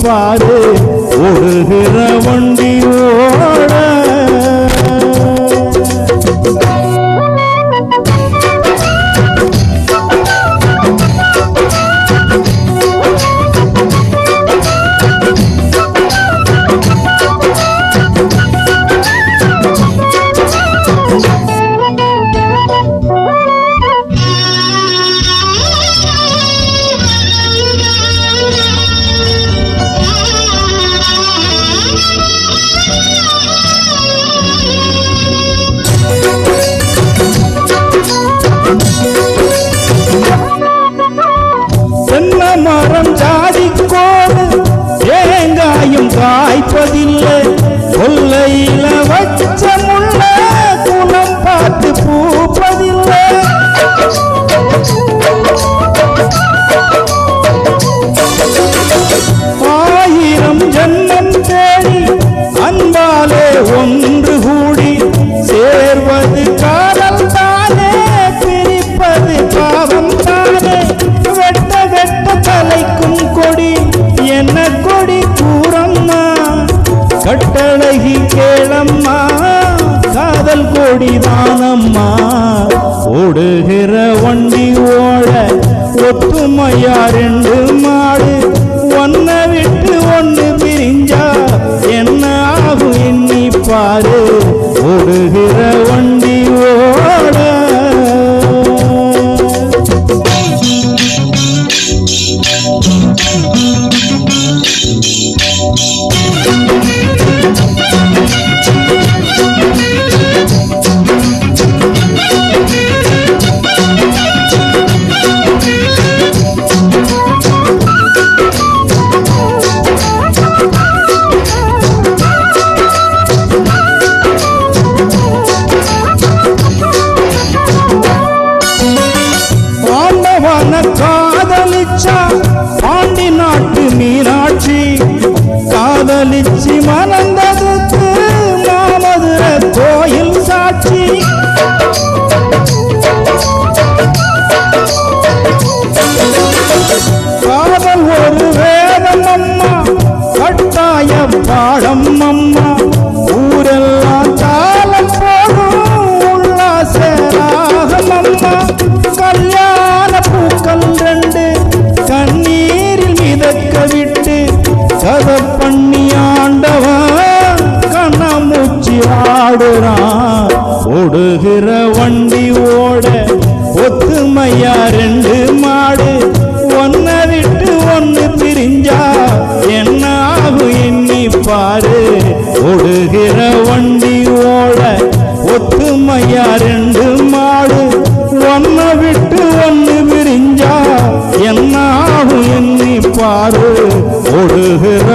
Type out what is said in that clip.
பாரு ஓடுகிற வண்டி ஓட. மரம் ஜாதிக்கோடு தேங்காயும் காய்ப்பதில்லை, கொல்லையில வச்ச முள்ள குலம் பார்த்து பூப்பதில்லை. ஆயிரம் ஜன்மம் தேடி அன்பாலே ஒன்று கூடி சேர்வது காதல் தானே, பிரிப்பது பாவம் தானே. வெட்ட வெட்ட தலைக்கும் கொடி என்ன கொடி கூறம்மா, கட்டழகி கேளம்மா காதல் கொடி தானம்மா. ஓடுகிற வண்டி ஓட ஒத்துமையா ரெண்டு மாடு, ஒன்ன விட்டு ஒன்று பிரிஞ்சா என்ன ஆகும் எண்ணி பாரு ஓடுகிற வண்டி ஓட. காதலிச்சா பாண்டி நாட்டு மீனாட்சி, காதலிச்சி மணந்ததுக்கு மாமதுரை கோயில் சாட்சி. காதல் ஒரு வேதம் அம்மா, கட்டாய பாடம் அம்மா. ஊரெல்லாம் தாளம் போடும் உல்லாச ராகம் அம்மா. கல்யாண பூக்கள் ரெண்டு கண்ணீரில் மிதக்க விட்டு கதை பண்ணி ஆண்டவன் கண்ணாமூச்சி ஆடுறான். ஓடுகிற வண்டி ஓட ஒத்துமையா ரெண்டு மாடு, ஒன்ன விட்டு ஒன்னு பிரிஞ்சா என்ன ஆகும் எண்ணி பாரு ஓடுகிற வண்டி ஓட ஒத்துமையா ரெண்டு மாடு, ஒன்ன விட்டு ஒன்னு பிரிஞ்சா என்ன ஆகும் எண்ணி பாரு ஓடுகிற